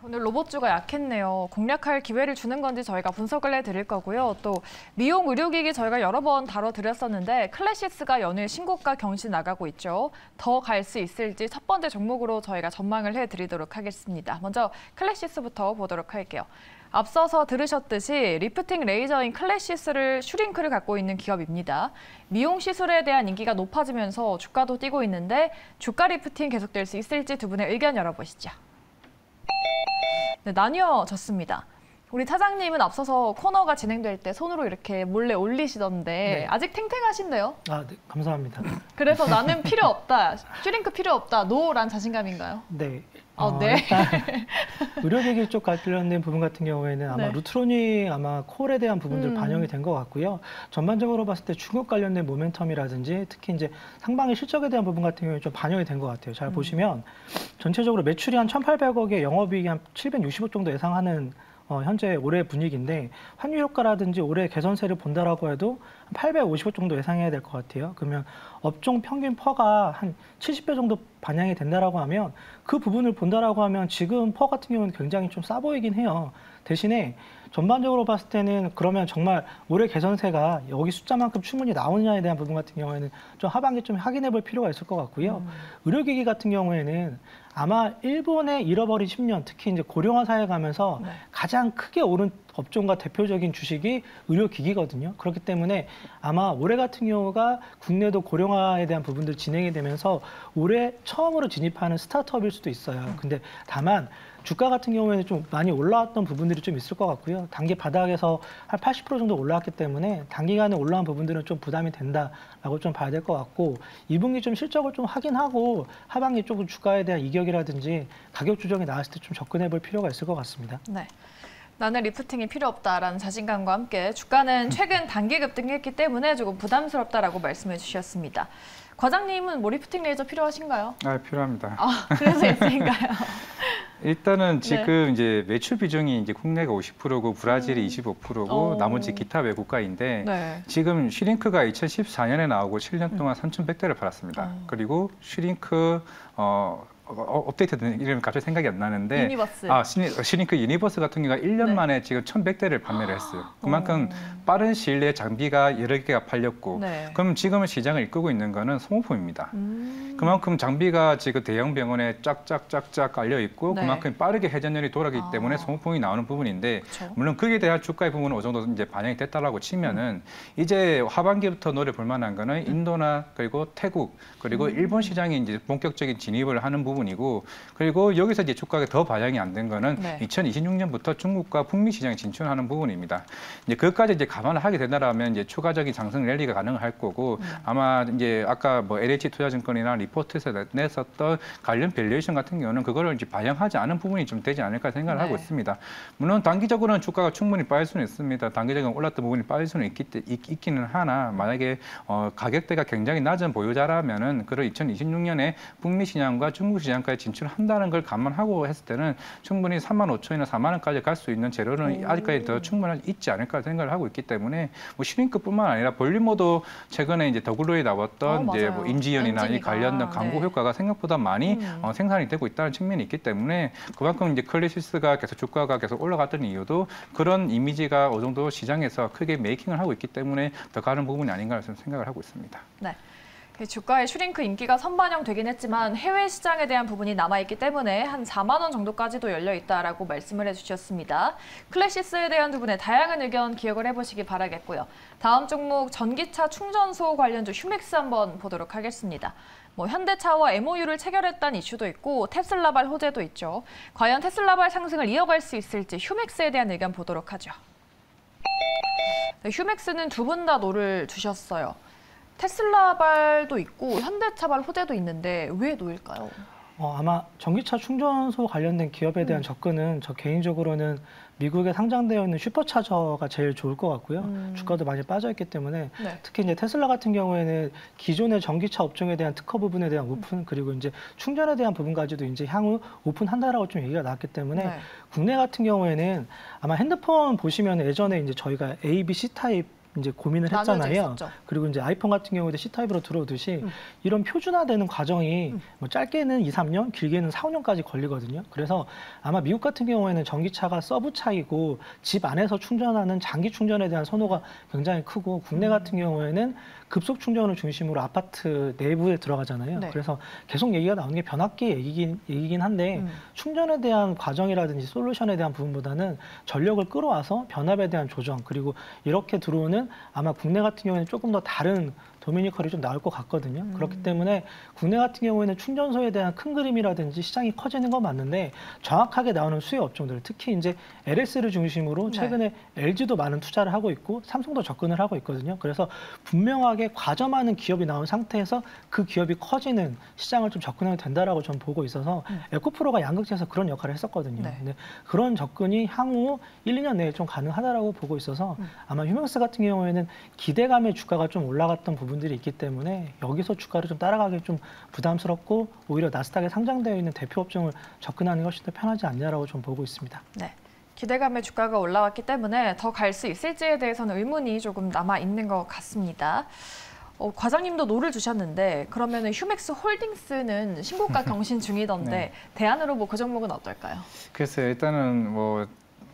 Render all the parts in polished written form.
오늘 로봇주가 약했네요. 공략할 기회를 주는 건지 저희가 분석을 해드릴 거고요. 또 미용 의료기기 저희가 여러 번 다뤄드렸었는데 클래시스가 연일 신고가 경신 나가고 있죠. 더 갈 수 있을지 첫 번째 종목으로 저희가 전망을 해드리도록 하겠습니다. 먼저 클래시스부터 보도록 할게요. 앞서서 들으셨듯이 리프팅 레이저인 클래시스를 슈링크를 갖고 있는 기업입니다. 미용 시술에 대한 인기가 높아지면서 주가도 뛰고 있는데 주가 리프팅 계속될 수 있을지 두 분의 의견 열어보시죠. 네, 나뉘어졌습니다. 우리 차장님은 앞서서 코너가 진행될 때 손으로 이렇게 몰래 올리시던데 네. 아직 탱탱하신데요? 네, 감사합니다. 그래서 나는 필요 없다, 슈링크 필요 없다, 노란 자신감인가요? 네. 네. 일단 의료기기 쪽 관련된 부분 같은 경우에는 아마 네. 루트로닉 콜에 대한 부분들 반영이 된 것 같고요. 전반적으로 봤을 때 중국 관련된 모멘텀이라든지 특히 이제 상반기 실적에 대한 부분 같은 경우에 좀 반영이 된 것 같아요. 잘 보시면 전체적으로 매출이 한 1,800억에 영업이익이 한 760억 정도 예상하는 현재 올해 분위기인데 환율 효과라든지 올해 개선세를 본다라고 해도 850억 정도 예상해야 될 것 같아요. 그러면 업종 평균 퍼가 한 70배 정도 반영이 된다라고 하면 그 부분을 본다라고 하면 지금 퍼 같은 경우는 굉장히 좀 싸 보이긴 해요. 대신에 전반적으로 봤을 때는 그러면 정말 올해 개선세가 여기 숫자만큼 충분히 나오느냐에 대한 부분 같은 경우에는 좀 하반기 좀 확인해 볼 필요가 있을 것 같고요. 의료기기 같은 경우에는 아마 일본의 잃어버린 10년, 특히 이제 고령화 사회 가면서 가장 크게 오른 업종과 대표적인 주식이 의료기기거든요. 그렇기 때문에 아마 올해 같은 경우가 국내도 고령화에 대한 부분들 진행이 되면서 올해 처음으로 진입하는 스타트업일 수도 있어요. 근데 다만 주가 같은 경우에는 좀 많이 올라왔던 부분들이 좀 있을 것 같고요. 단기 바닥에서 한 80% 정도 올라왔기 때문에 단기간에 올라온 부분들은 좀 부담이 된다라고 좀 봐야 될 것 같고 2분기 좀 실적을 좀 확인하고 하반기 쪽은 주가에 대한 이격이라든지 가격 조정이 나왔을 때 좀 접근해 볼 필요가 있을 것 같습니다. 네. 나는 리프팅이 필요 없다라는 자신감과 함께 주가는 최근 단기 급등했기 때문에 조금 부담스럽다라고 말씀해 주셨습니다. 과장님은 뭐 리프팅 레이저 필요하신가요? 필요합니다. 그래서 있으신가요? 일단은 지금 이제 매출 비중이 이제 국내가 50%고 브라질이 25%고 나머지 기타 외국가인데 지금 슈링크가 2014년에 나오고 7년 동안 3,100대를 팔았습니다. 그리고 슈링크 업데이트된 이름이 갑자기 생각이 안 나는데 유니버스. 슈링크 유니버스 같은 경우가 1년 만에 지금 1,100대를 판매를 했어요. 그만큼 빠른 시일 내에 장비가 여러 개가 팔렸고 그럼 지금은 시장을 이끌고 있는 거는 소모품입니다. 그만큼 장비가 지금 대형 병원에 쫙쫙쫙쫙 깔려 있고 그만큼 빠르게 회전율이 돌아가기 때문에 소모품이 나오는 부분인데 물론 그에 대한 주가의 부분은 어느 정도 이제 반영이 됐다라고 치면은 이제 하반기부터 노려볼 만한 거는 인도나 그리고 태국 그리고 일본 시장이 이제 본격적인 진입을 하는 부분이고 그리고 여기서 이제 주가가 더 반영이 안 된 거는 2026년부터 중국과 북미 시장에 진출하는 부분입니다. 이제 그것까지 이제 감안을 하게 된다라면 이제 추가적인 상승 랠리가 가능할 거고 아마 이제 아까 뭐 LH 투자증권이나 리포트에서 냈었던 관련 밸류에이션 같은 경우는 그거를 이제 반영하지 않은 부분이 좀 되지 않을까 생각을 하고 있습니다. 물론 단기적으로는 주가가 충분히 빠질 수는 있습니다. 단기적으로 올랐던 부분이 빠질 수는 있기는 하나 만약에 가격대가 굉장히 낮은 보유자라면은 그걸 2026년에 북미 시장과 중국 시장까지 진출한다는 걸 감안하고 했을 때는 충분히 35,000원이나 4만 원까지 갈 수 있는 재료는 아직까지 더 충분히 있지 않을까 생각을 하고 있기 때문에 뭐 슈링크뿐만 아니라 볼리모도 최근에 이제 더글로에 나왔던 이제 뭐 인지연이나 이 관련된 광고 효과가 생각보다 많이 생산이 되고 있다는 측면이 있기 때문에 그만큼 이제 클래시스가 계속 주가가 계속 올라갔던 이유도 그런 이미지가 어느 정도 시장에서 크게 메이킹을 하고 있기 때문에 더 가는 부분이 아닌가 생각을 하고 있습니다. 네. 주가의 슈링크 인기가 선반영되긴 했지만 해외 시장에 대한 부분이 남아있기 때문에 한 4만 원 정도까지도 열려있다라고 말씀을 해주셨습니다. 클래시스에 대한 두 분의 다양한 의견 기억을 해보시기 바라겠고요. 다음 종목 전기차 충전소 관련주 휴맥스 한번 보도록 하겠습니다. 현대차와 MOU를 체결했다는 이슈도 있고 테슬라발 호재도 있죠. 과연 테슬라발 상승을 이어갈 수 있을지 휴맥스에 대한 의견 보도록 하죠. 휴맥스는 두 분 다 노를 주셨어요. 테슬라발도 있고 현대차발 호재도 있는데 왜 노일까요? 아마 전기차 충전소 관련된 기업에 대한 접근은 저 개인적으로는 미국에 상장되어 있는 슈퍼차저가 제일 좋을 것 같고요. 주가도 많이 빠져있기 때문에 특히 이제 테슬라 같은 경우에는 기존의 전기차 업종에 대한 특허 부분에 대한 오픈 그리고 이제 충전에 대한 부분까지도 이제 향후 오픈한다라고 좀 얘기가 나왔기 때문에 국내 같은 경우에는 아마 핸드폰 보시면 예전에 이제 저희가 A, B, C 타입 이제 고민을 했잖아요. 그리고 이제 아이폰 같은 경우에도 C타입으로 들어오듯이 이런 표준화되는 과정이 뭐 짧게는 2, 3년, 길게는 4, 5년까지 걸리거든요. 그래서 아마 미국 같은 경우에는 전기차가 서브차이고 집 안에서 충전하는 장기 충전에 대한 선호가 굉장히 크고 국내 같은 경우에는 급속 충전을 중심으로 아파트 내부에 들어가잖아요. 네. 그래서 계속 얘기가 나오는 게 변압기 얘기긴 한데 충전에 대한 과정이라든지 솔루션에 대한 부분보다는 전력을 끌어와서 변압에 대한 조정 그리고 이렇게 들어오는 아마 국내 같은 경우에는 조금 더 다른 도미니컬이 좀 나올 것 같거든요. 그렇기 때문에 국내 같은 경우에는 충전소에 대한 큰 그림이라든지 시장이 커지는 건 맞는데 정확하게 나오는 수요 업종들, 특히 이제 LS를 중심으로 최근에 LG도 많은 투자를 하고 있고 삼성도 접근을 하고 있거든요. 그래서 분명하게 과점하는 기업이 나온 상태에서 그 기업이 커지는 시장을 좀 접근해도 된다라고 저는 보고 있어서 에코프로가 양극재에서 그런 역할을 했었거든요. 근데 그런 접근이 향후 1, 2년 내에 좀 가능하다라고 보고 있어서 아마 휴명스 같은 경우에는 기대감의 주가가 좀 올라갔던 부분들이 있기 때문에 여기서 주가를 좀 따라가기 좀 부담스럽고 오히려 나스닥에 상장되어 있는 대표 업종을 접근하는 것이 더 편하지 않냐라고 좀 보고 있습니다. 네. 기대감의 주가가 올라왔기 때문에 더 갈 수 있을지에 대해서는 의문이 조금 남아 있는 것 같습니다. 과장님도 노를 주셨는데 그러면 휴맥스 홀딩스는 신고가 경신 중이던데 네. 대안으로 뭐 그 종목은 어떨까요? 글쎄요, 일단은 뭐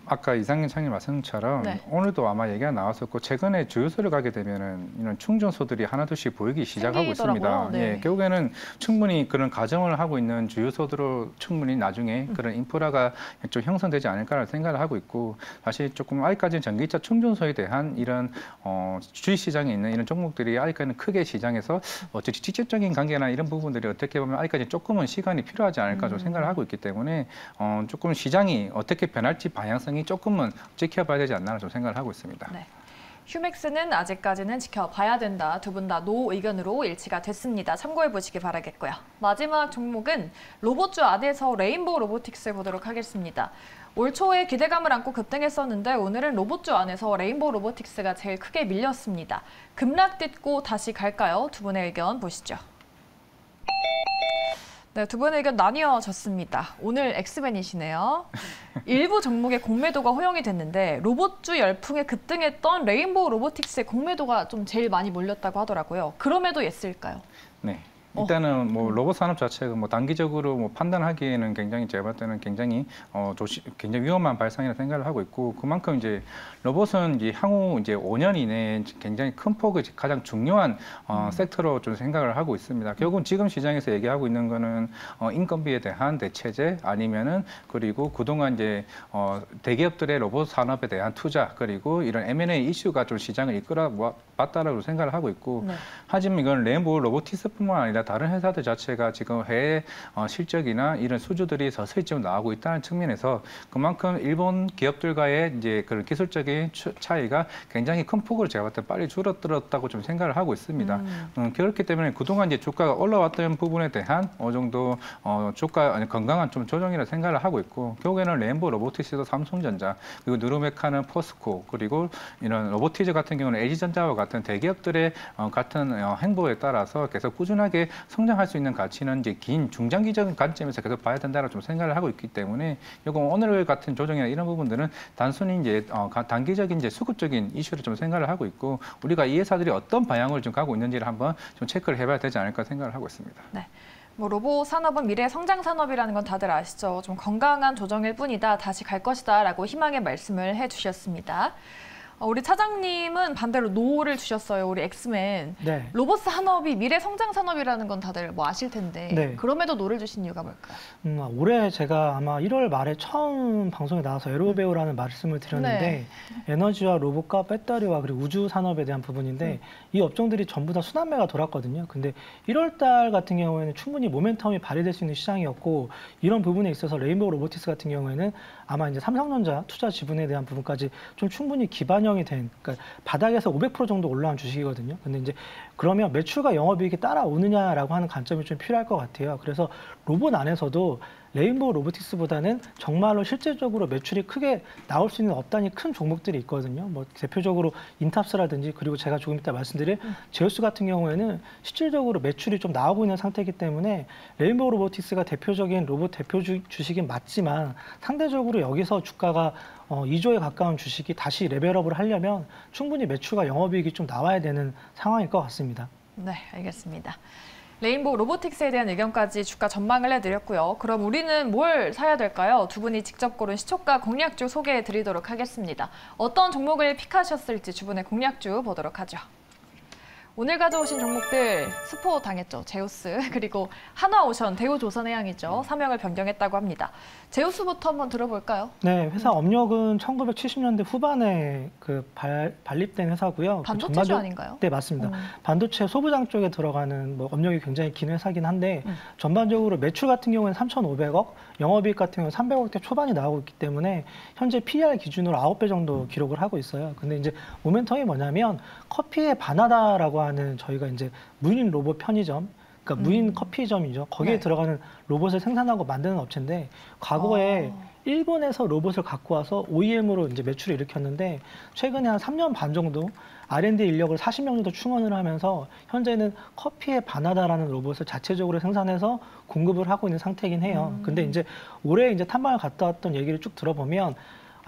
아까 이상현 창님 말씀처럼 오늘도 아마 얘기가 나왔었고 최근에 주유소를 가게 되면은 이런 충전소들이 하나둘씩 보이기 시작하고 있습니다. 네. 예, 결국에는 충분히 그런 가정을 하고 있는 주유소들로 충분히 나중에 그런 인프라가 좀 형성되지 않을까라는 생각을 하고 있고 사실 조금 아직까지는 전기차 충전소에 대한 이런 주식 시장에 있는 이런 종목들이 아직까지는 크게 시장에서 직접적인 관계나 이런 부분들이 어떻게 보면 아직까지 조금은 시간이 필요하지 않을까 좀 생각을 하고 있기 때문에 조금 시장이 어떻게 변할지 방향성이 조금은 지켜봐야 되지 않나 좀 생각을 하고 있습니다. 네. 휴맥스는 아직까지는 지켜봐야 된다. 두 분 다 노 의견으로 일치가 됐습니다. 참고해 보시기 바라겠고요. 마지막 종목은 로봇주 안에서 레인보우 로보틱스 보도록 하겠습니다. 올 초에 기대감을 안고 급등했었는데 오늘은 로봇주 안에서 레인보우 로보틱스가 제일 크게 밀렸습니다. 급락 딛고 다시 갈까요? 두 분의 의견 보시죠. 네, 두 분의 의견 나뉘어졌습니다. 오늘 엑스맨이시네요. 일부 종목의 공매도가 허용이 됐는데 로봇주 열풍에 급등했던 레인보우 로보틱스의 공매도가 좀 제일 많이 몰렸다고 하더라고요. 그럼에도 예스일까요? 네. 일단은 뭐 로봇 산업 자체가 뭐 단기적으로 뭐 판단하기에는 굉장히 제가 봤을 때는 굉장히 굉장히 위험한 발상이라 생각을 하고 있고 그만큼 이제 로봇은 이제 향후 이제 5년 이내에 굉장히 큰 폭의 가장 중요한 섹터로 좀 생각을 하고 있습니다. 결국은 지금 시장에서 얘기하고 있는 거는 인건비에 대한 대체제 아니면은 그리고 그동안 이제 대기업들의 로봇 산업에 대한 투자 그리고 이런 M&A 이슈가 좀 시장을 이끌어 봤다라고 생각을 하고 있고 하지만 이건 레인보우 로보틱스뿐만 아니라 다른 회사들 자체가 지금 해외 실적이나 이런 수주들이 서서히 좀 나오고 있다는 측면에서 그만큼 일본 기업들과의 이제 그런 기술적인 차이가 굉장히 큰 폭으로 제가 봤을 때 빨리 줄어들었다고 좀 생각을 하고 있습니다. 그렇기 때문에 그동안 이제 주가가 올라왔던 부분에 대한 어느 정도 주가 건강한 좀 조정이라 생각을 하고 있고 결국에는 레인보우 로보틱스도 삼성전자 그리고 누르메카는 포스코 그리고 이런 로보티즈 같은 경우는 LG전자와 같은 대기업들의 같은 행보에 따라서 계속 꾸준하게 성장할 수 있는 가치는 이제 긴 중장기적인 관점에서 계속 봐야 된다고 좀 생각을 하고 있기 때문에 이거 오늘 같은 조정이나 이런 부분들은 단순히 이제 단기적인 이제 수급적인 이슈를 좀 생각을 하고 있고 우리가 이 회사들이 어떤 방향을 좀 가고 있는지를 한번 좀 체크를 해봐야 되지 않을까 생각을 하고 있습니다. 네. 뭐 로봇 산업은 미래 성장 산업이라는 건 다들 아시죠? 좀 건강한 조정일 뿐이다. 다시 갈 것이다라고 희망의 말씀을 해주셨습니다. 우리 차장님은 반대로 노를 주셨어요. 우리 엑스맨. 네. 로봇 산업이 미래 성장 산업이라는 건 다들 뭐 아실 텐데 그럼에도 노를 주신 이유가 뭘까요? 올해 제가 아마 1월 말에 처음 방송에 나와서 에로베오라는 말씀을 드렸는데 에너지와 로봇과 배터리와 그리고 우주 산업에 대한 부분인데 이 업종들이 전부 다 순환매가 돌았거든요. 근데 1월 달 같은 경우에는 충분히 모멘텀이 발휘될 수 있는 시장이었고 이런 부분에 있어서 레인보우 로보틱스 같은 경우에는 아마 이제 삼성전자 투자 지분에 대한 부분까지 좀 충분히 기반형이 된, 그러니까 바닥에서 500% 정도 올라온 주식이거든요. 근데 이제 그러면 매출과 영업이익이 따라오느냐라고 하는 관점이 좀 필요할 것 같아요. 그래서 로봇 안에서도 레인보우 로보틱스보다는 정말로 실제적으로 매출이 크게 나올 수 있는 업단이 큰 종목들이 있거든요. 뭐 대표적으로 인탑스라든지 그리고 제가 조금 이따 말씀드릴 제우스 같은 경우에는 실질적으로 매출이 좀 나오고 있는 상태이기 때문에 레인보우 로보틱스가 대표적인 로봇 대표 주식인 맞지만 상대적으로 여기서 주가가 2조에 가까운 주식이 다시 레벨업을 하려면 충분히 매출과 영업이익이 좀 나와야 되는 상황일 것 같습니다. 네, 알겠습니다. 레인보우 로보틱스에 대한 의견까지 주가 전망을 해드렸고요. 그럼 우리는 뭘 사야 될까요? 두 분이 직접 고른 시초가 공략주 소개해드리도록 하겠습니다. 어떤 종목을 픽하셨을지 두 분의 공략주 보도록 하죠. 오늘 가져오신 종목들 스포 당했죠. 제우스 그리고 한화오션, 대우조선해양이죠. 사명을 변경했다고 합니다. 제우스부터 한번 들어볼까요? 네, 회사 업력은 1970년대 후반에 발립된 회사고요. 반도체주 아닌가요? 네, 맞습니다. 반도체 소부장 쪽에 들어가는 뭐 업력이 굉장히 긴 회사긴 한데 전반적으로 매출 같은 경우는 3,500억, 영업이익 같은 경우는 300억대 초반이 나오고 있기 때문에 현재 PER 기준으로 9배 정도 기록을 하고 있어요. 근데 이제 모멘텀이 뭐냐면 커피의 바나다라고 하는 저희가 이제 무인 로봇 편의점, 그러니까 무인 커피점이죠. 거기에 네. 들어가는 로봇을 생산하고 만드는 업체인데 과거에 일본에서 로봇을 갖고 와서 OEM으로 이제 매출을 일으켰는데 최근에 한 3년 반 정도 R&D 인력을 40명 정도 충원을 하면서 현재는 커피의 바나다라는 로봇을 자체적으로 생산해서 공급을 하고 있는 상태이긴 해요. 근데 이제 올해 이제 탐방을 갔다 왔던 얘기를 쭉 들어보면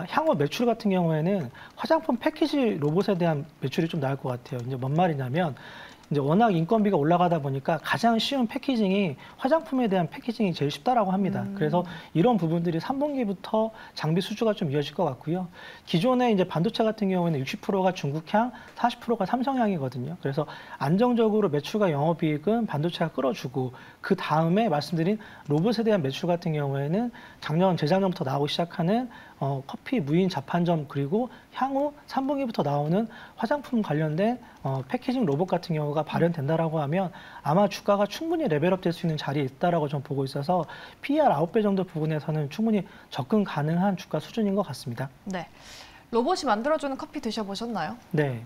향후 매출 같은 경우에는 화장품 패키지 로봇에 대한 매출이 좀 나을 것 같아요. 이제 뭔 말이냐면 이제 워낙 인건비가 올라가다 보니까 가장 쉬운 패키징이 화장품에 대한 패키징이 제일 쉽다라고 합니다. 그래서 이런 부분들이 3분기부터 장비 수주가 좀 이어질 것 같고요. 기존에 이제 반도체 같은 경우에는 60%가 중국향, 40%가 삼성향이거든요. 그래서 안정적으로 매출과 영업이익은 반도체가 끌어주고 그 다음에 말씀드린 로봇에 대한 매출 같은 경우에는 재작년부터 나오기 시작하는 커피 무인 자판점 그리고 향후 3분기부터 나오는 화장품 관련된 패키징 로봇 같은 경우가 발현된다라고 하면 아마 주가가 충분히 레벨업 될 수 있는 자리에 있다라고 저는 보고 있어서 PER 9배 정도 부분에서는 충분히 접근 가능한 주가 수준인 것 같습니다. 네. 로봇이 만들어주는 커피 드셔보셨나요? 네.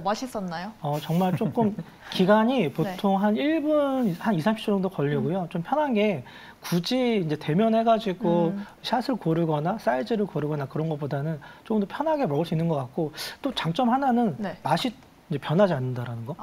맛있었나요? 정말 조금 기간이 보통 한 1분, 한 2, 30초 정도 걸리고요. 좀 편한 게 굳이 이제 대면해가지고 샷을 고르거나 사이즈를 고르거나 그런 것보다는 조금 더 편하게 먹을 수 있는 것 같고 또 장점 하나는 맛이 이제 변하지 않는다라는 거.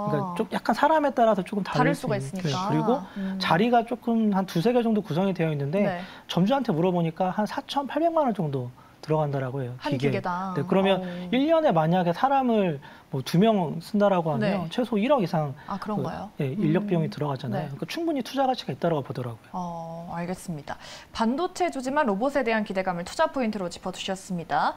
그러니까 좀 약간 사람에 따라서 조금 다를 수가 있으니까. 네. 그리고 자리가 조금 한 2-3개 정도 구성이 되어 있는데 점주한테 물어보니까 한 4,800만 원 정도 들어간다라고 해요. 한 기계당. 네, 그러면 1년에 만약에 사람을 뭐 2명 쓴다라고 하면 최소 1억 이상 그런가요? 인력 비용이 들어가잖아요. 그러니까 충분히 투자 가치가 있다고 보더라고요. 알겠습니다. 반도체주지만 로봇에 대한 기대감을 투자 포인트로 짚어주셨습니다.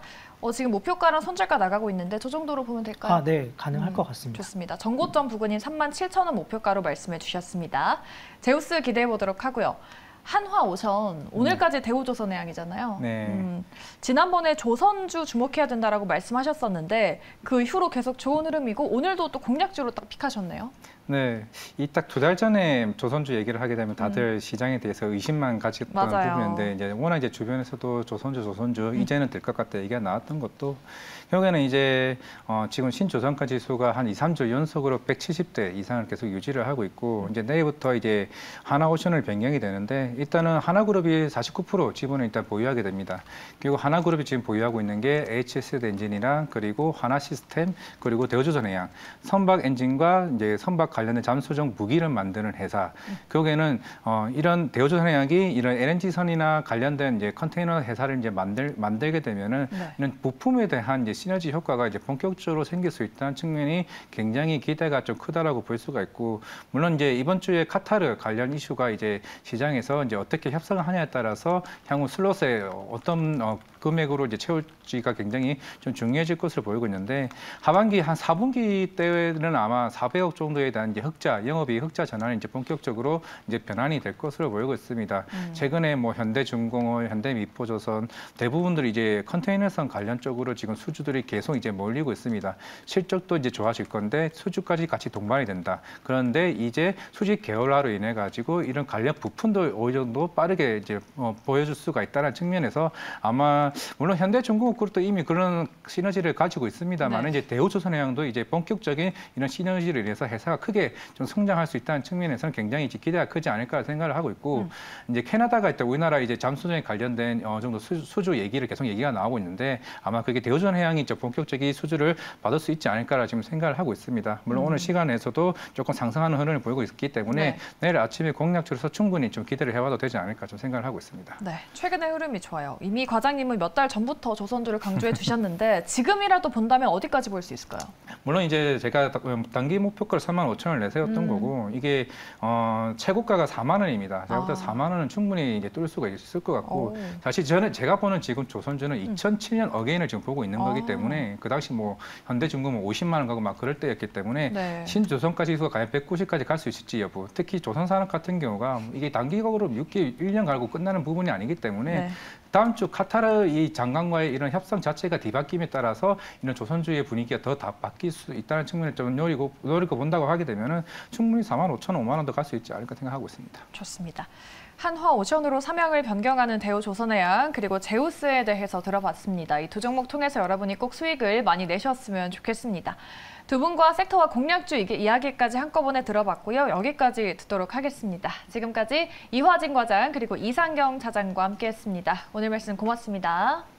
지금 목표가랑 손절가 나가고 있는데 저 정도로 보면 될까요? 네, 가능할 것 같습니다. 좋습니다. 전고점 부근인 37,000원 목표가로 말씀해 주셨습니다. 제우스 기대해 보도록 하고요. 한화오션, 오늘까지 대우조선해양이잖아요. 네. 지난번에 조선주 주목해야 된다라고 말씀하셨었는데 그 이후로 계속 좋은 흐름이고 오늘도 또 공략주로 딱 픽하셨네요. 네, 이 딱 2달 전에 조선주 얘기를 하게 되면 다들 시장에 대해서 의심만 가졌던 부분인데 이제 워낙 이제 주변에서도 조선주 이제는 될 것 같다 얘기가 나왔던 것도 결국에는 이제 지금 신조선가 지수가 한 2, 3주 연속으로 170대 이상을 계속 유지를 하고 있고 이제 내일부터 이제 하나오션을 변경이 되는데 일단은 하나그룹이 49% 지분을 일단 보유하게 됩니다. 그리고 하나그룹이 지금 보유하고 있는 게 HSD 엔진이랑 그리고 하나시스템 그리고 대우조선해양 선박 엔진과 이제 선박 관련된 잠수정 무기를 만드는 회사. 결국에는 이런 대우조선해양이 이런 LNG선이나 관련된 이제 컨테이너 회사를 이제 만들게 되면은 이런 부품에 대한 이제 시너지 효과가 이제 본격적으로 생길 수 있다는 측면이 굉장히 기대가 좀 크다라고 볼 수가 있고 물론 이제 이번 주에 카타르 관련 이슈가 이제 시장에서 이제 어떻게 협상을 하냐에 따라서 향후 슬롯에 어떤 금액으로 이제 채울지가 굉장히 좀 중요해질 것으로 보이고 있는데 하반기 한 4분기 때는 아마 400억 정도에 대한 이제 영업이익 흑자 전환이 이제 본격적으로 이제 변환이 될 것으로 보이고 있습니다. 최근에 뭐 현대중공업, 현대미포조선 대부분들이 이제 컨테이너선 관련 쪽으로 지금 수주들이 계속 이제 몰리고 있습니다. 실적도 이제 좋아질 건데 수주까지 같이 동반이 된다. 그런데 이제 수직 계열화로 인해 가지고 이런 관련 부품도 어느 정도 빠르게 이제 보여줄 수가 있다는 측면에서 아마 물론 현대중공업 그룹도 이미 그런 시너지를 가지고 있습니다만 이제 대우조선해양도 이제 본격적인 이런 시너지를 인해서 회사가 크게 크게 좀 성장할 수 있다는 측면에서는 굉장히 기대가 크지 않을까 생각을 하고 있고 이제 캐나다가 일단 우리나라 이제 잠수정에 관련된 어느 정도 수주 얘기를 계속 얘기가 나오고 있는데 아마 그게 대우전 해양이 이제 본격적인 수주를 받을 수 있지 않을까라 지금 생각을 하고 있습니다. 물론 오늘 시간에서도 조금 상승하는 흐름을 보이고 있기 때문에 내일 아침에 공략주로서 충분히 좀 기대를 해봐도 되지 않을까 좀 생각을 하고 있습니다. 네, 최근의 흐름이 좋아요. 이미 과장님은 몇 달 전부터 조선주를 강조해 주셨는데 지금이라도 본다면 어디까지 볼 수 있을까요? 물론 이제 제가 단기 목표가를 35,000원을 내세웠던 거고 이게 최고가가 4만 원입니다. 제가 볼 때 4만 원은 충분히 이제 뚫을 수가 있을 것 같고 사실 제가 보는 지금 조선주는 2007년 어게인을 지금 보고 있는 거기 때문에 그 당시 뭐 현대중공은 50만 원 가고 막 그럴 때였기 때문에 신조선가 지수가 과연 190까지 갈 수 있을지 여부, 특히 조선산업 같은 경우가 이게 단기적으로 6개월, 1년 갈고 끝나는 부분이 아니기 때문에 다음 주 카타르 이 장관과의 이런 협상 자체가 뒤바뀜에 따라서 이런 조선주의 분위기가 더 바뀔 수 있다는 측면을 좀 노리고 본다고 하게 되면은 충분히 45,000원, 5만 원도 갈 수 있지 않을까 생각하고 있습니다. 좋습니다. 한화오션으로 사명을 변경하는 대우조선해양 그리고 제우스에 대해서 들어봤습니다. 이 두 종목 통해서 여러분이 꼭 수익을 많이 내셨으면 좋겠습니다. 두 분과 섹터와 공략주 이야기까지 한꺼번에 들어봤고요. 여기까지 듣도록 하겠습니다. 지금까지 이화진 과장 그리고 이상경 차장과 함께했습니다. 오늘 말씀 고맙습니다.